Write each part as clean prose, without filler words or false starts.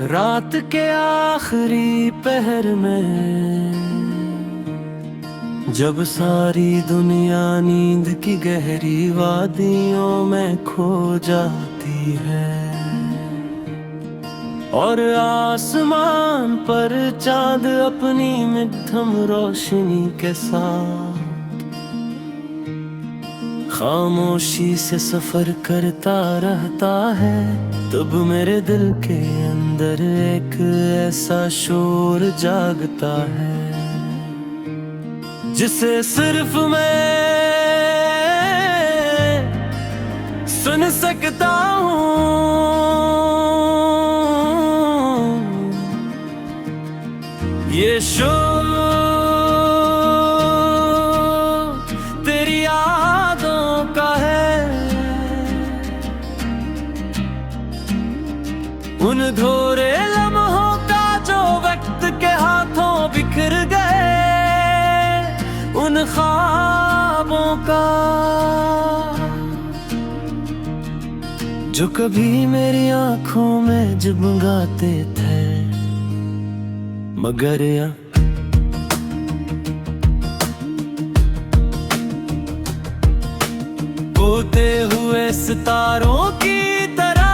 रात के आखिरी पहर में जब सारी दुनिया नींद की गहरी वादियों में खो जाती है और आसमान पर चांद अपनी मध्यम रोशनी के साथ खामोशी से सफर करता रहता है, तब मेरे दिल के अंदर एक ऐसा शोर जागता है जिसे सिर्फ मैं सुन सकता हूँ। ये शोर तेरी यादों का है, उन धोरे लम्हों का जो वक्त के हाथों बिखर गए, उन ख्वाबों का जो कभी मेरी आंखों में जगमगाते थे, मगर बोते हुए सितारों की तरह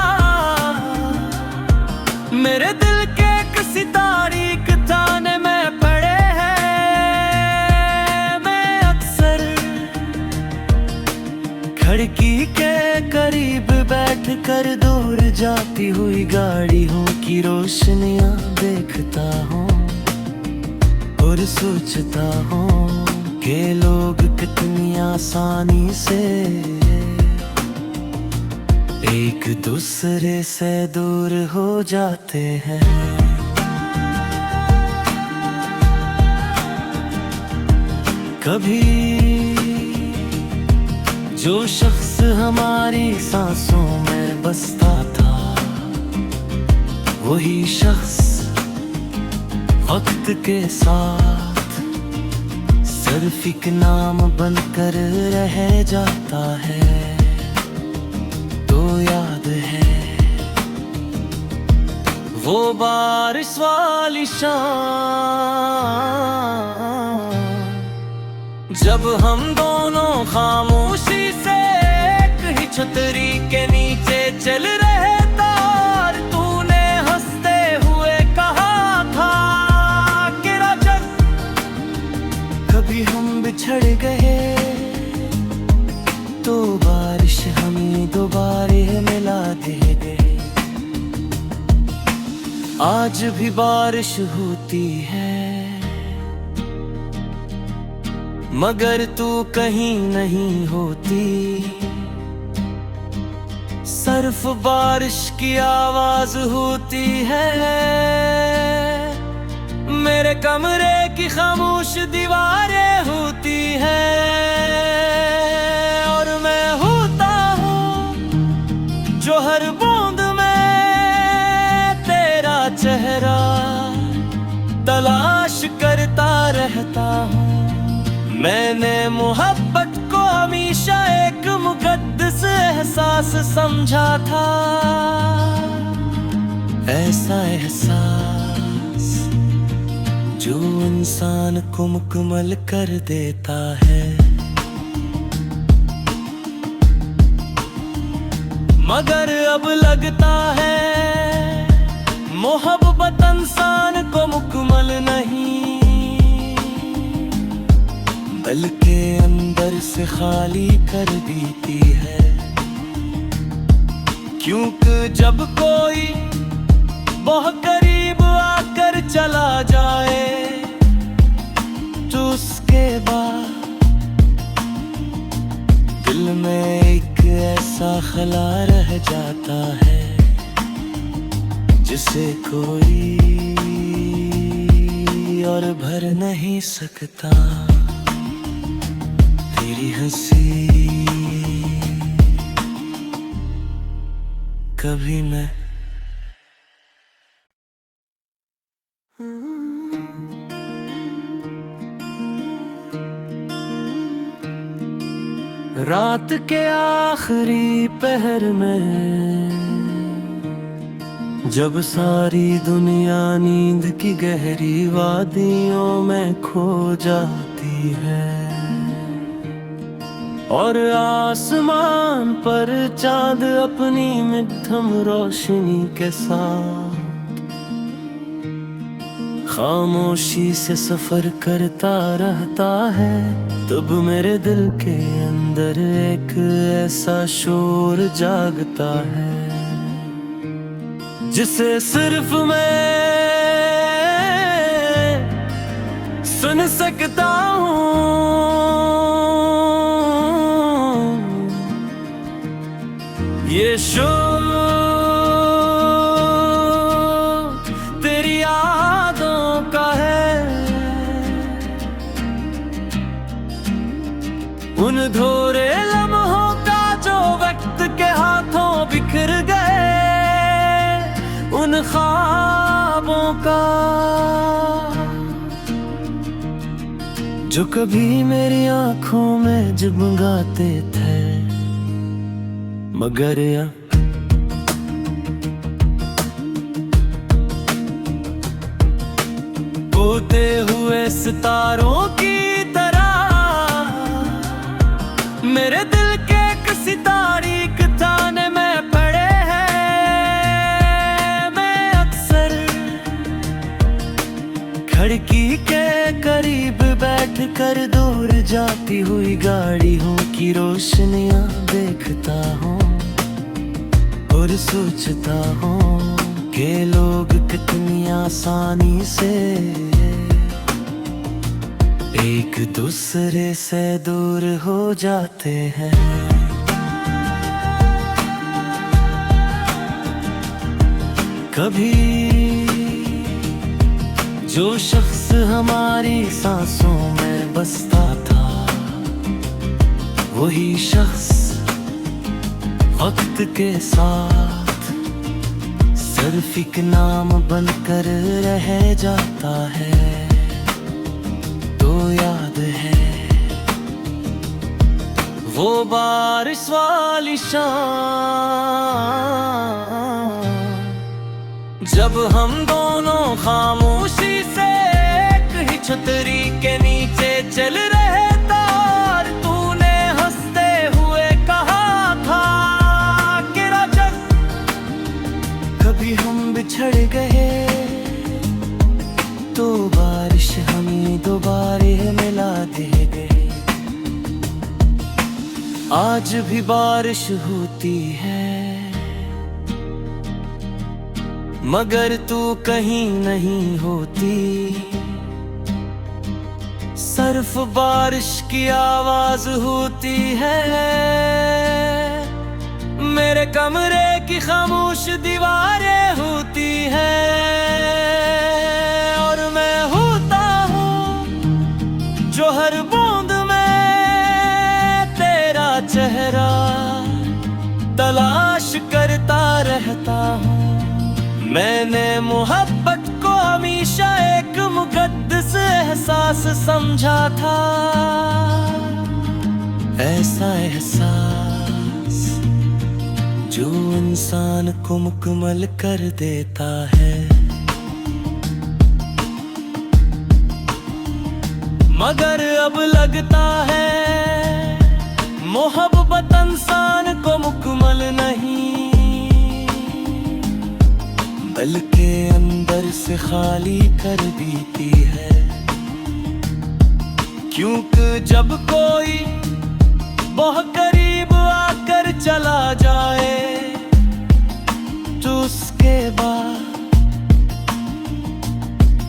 मेरे दिल के किसी तारीख ताने में पड़े हैं। मैं अक्सर खिड़की के करीब बैठ कर दूर जाती हुई गाड़ियों की रोशनियां देखता हूँ और सोचता हूँ कि लोग कितनी आसानी से एक दूसरे से दूर हो जाते हैं। कभी जो शख्स हमारी सांसों में बसता था, वही शख्स वक्त के साथ सिर्फ एक नाम बनकर रह जाता है। तो याद है वो बारिश वाली शाम जब हम दोनों खामोशी से एक ही छतरी के नीचे चल रहे थे और तूने हंसते हुए कहा था कि रजत कभी हम बिछड़ गए तो बारिश हमें दोबारा मिला देगी। आज भी बारिश होती है मगर तू कहीं नहीं होती, सिर्फ बारिश की आवाज होती है। मेरे कमरे की खामोश दीवारें होती है और मैं होता हूँ जो हर बूंद में तेरा चेहरा तलाश करता रहता हूँ। मैंने मोहब्बत को हमेशा एक मुकद्दस एहसास समझा था, ऐसा एहसास जो इंसान को मुकम्मल कर देता है। मगर अब लगता है मोहब्बत इंसान को मुकम्मल नहीं बल्कि अंदर से खाली कर देती है। क्योंकि जब कोई बहुत करीब आकर चला जाए तो उसके बाद दिल में एक ऐसा खला रह जाता है जिसे कोई और भर नहीं सकता। तेरी हंसी कभी मैं रात के आखिरी पहर में जब सारी दुनिया नींद की गहरी वादियों में खो जाती है और आसमान पर चांद अपनी मध्यम रोशनी के साथ खामोशी से सफर करता रहता है, तब मेरे दिल के अंदर एक ऐसा शोर जागता है जिसे सिर्फ मैं सुन सकता हूँ। ये शोर तेरी यादों का है, उन धोरे लम्हों का जो वक्त के हाथों बिखर गए, उन ख्वाबों का जो कभी मेरी आंखों में जगमगाते थे, मगर बोते हुए सितारों की तरह मेरे दिल के किसी तारीख ताने में पड़े हैं। मैं अक्सर खिड़की के करीब बैठ कर दूर जाती हुई गाड़ियों की रोशनियां देखता हूँ और सोचता हूँ कि लोग कितनी आसानी से एक दूसरे से दूर हो जाते हैं। कभी जो शख्स हमारी सांसों में बसता था, वही शख्स वक्त के साथ सिर्फ एक नाम बनकर रह जाता है। तो याद है वो बारिश वाली शाम जब हम दोनों खामोशी से एक ही छतरी के नीचे चल रहे थे और तूने हंसते हुए कहा था कि रजब कभी हम बिछड़ गए तो बारिश हमें दोबारा मिला देगी। आज भी बारिश होती है मगर तू कहीं नहीं होती, सिर्फ बारिश की आवाज होती है। मेरे कमरे की खामोश दीवारें होती है और मैं होता हूँ जो हर बूंद में तेरा चेहरा तलाश करता रहता हूँ। मैंने मोहब्बत को हमेशा एक मुकद्दस एहसास समझा था, ऐसा एहसास जो इंसान को मुकम्मल कर देता है। मगर अब लगता है मोहब्बत इंसान को मुकम्मल नहीं बल्कि अंदर से खाली कर देती है। क्योंकि जब कोई बहुत करीब आकर चला जाए तो उसके बाद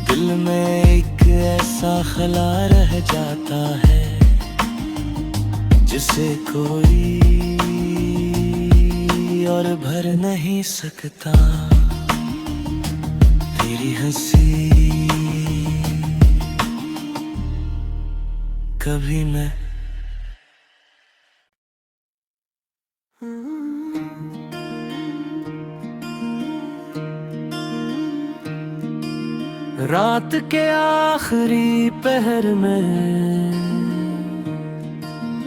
दिल में एक ऐसा खला रह जाता है जिसे कोई और भर नहीं सकता। तेरी हंसी कभी मैं रात के आखिरी पहर में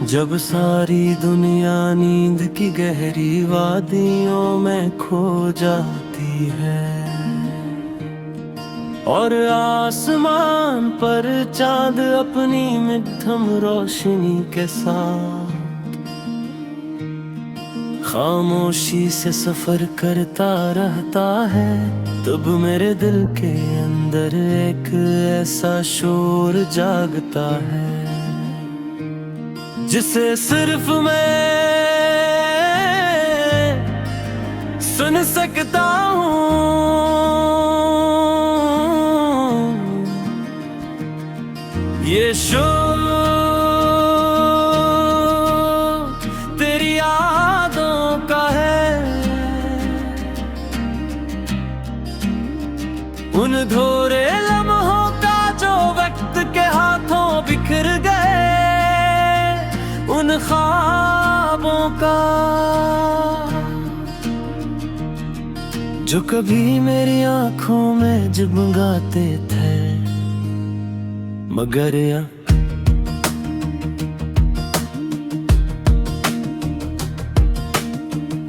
जब सारी दुनिया नींद की गहरी वादियों में खो जाती है और आसमान पर चांद अपनी मध्यम रोशनी के साथ खामोशी से सफर करता रहता है, तब मेरे दिल के अंदर एक ऐसा शोर जागता है जिसे सिर्फ मैं सुन सकता हूँ। ये शोर तेरी यादों का है, उन धोरे लम्हों का जो वक्त के हाथों बिखर गए, उन ख्वाबों का जो कभी मेरी आंखों में जगमगाते थे, मगर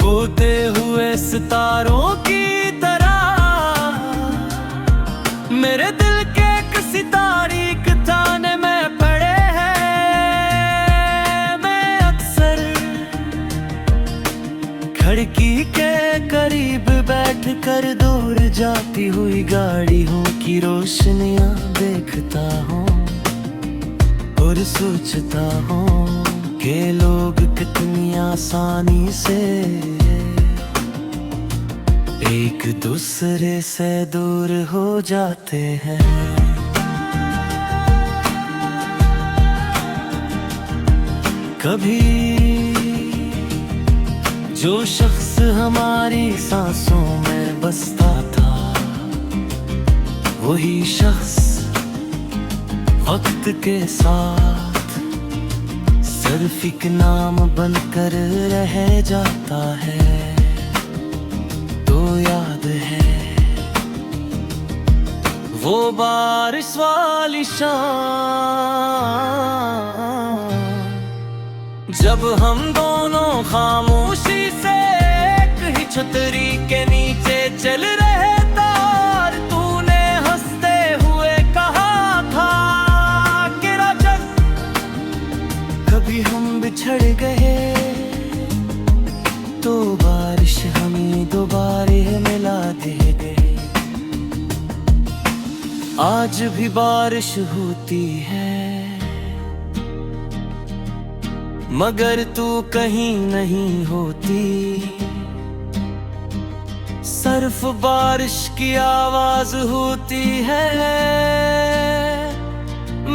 बोते हुए सितारों की तरह मेरे दिल के किसी तारीख ताने में पड़े हैं। मैं अक्सर खिड़की के करीब बैठ कर दूर जाती हुई गाड़ियों की रोशनियां देखता हूँ और सोचता हूँ कि लोग कितनी आसानी से एक दूसरे से दूर हो जाते हैं। कभी जो शख्स हमारी सांसों में बसता था, वही शख्स वक्त के साथ सिर्फ एक नाम बनकर रह जाता है। तो याद है वो बारिश वाली शाम, जब हम दोनों खामोशी से एक ही छतरी के नीचे चल रहे थे और तूने हंसते हुए कहा था कि राजन कभी हम बिछड़ गए तो बारिश हमें दोबारा मिला देगी। आज भी बारिश होती है मगर तू कहीं नहीं होती, सिर्फ बारिश की आवाज होती है।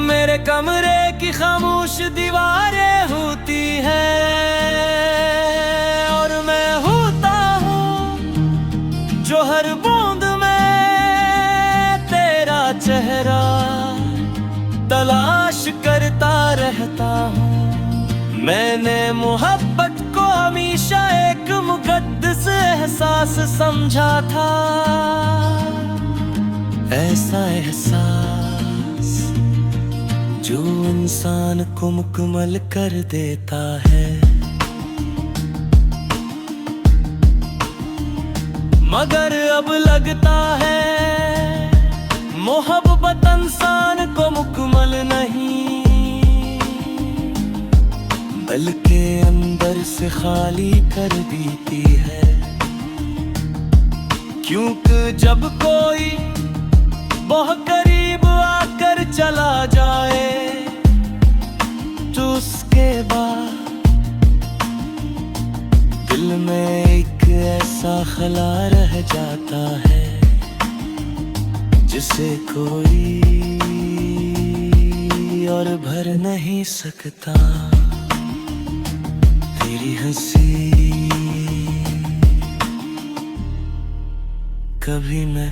मेरे कमरे की खामोश दीवारें होती हैं और मैं होता हूँ जो हर बूंद में तेरा चेहरा तलाश करता रहता हूँ। मैंने मोहब्बत को हमेशा एक मुकद्दस एहसास समझा था, ऐसा एहसास जो इंसान को मुकम्मल कर देता है। मगर अब लगता है मोहब्बत इंसान को मुकम्मल नहीं बल्कि अंदर से खाली कर देती है। क्योंकि जब कोई बहुत करीब आकर चला जाए तो उसके बाद दिल में एक ऐसा खला रह जाता है जिसे कोई और भर नहीं सकता। तेरी हंसी कभी मैं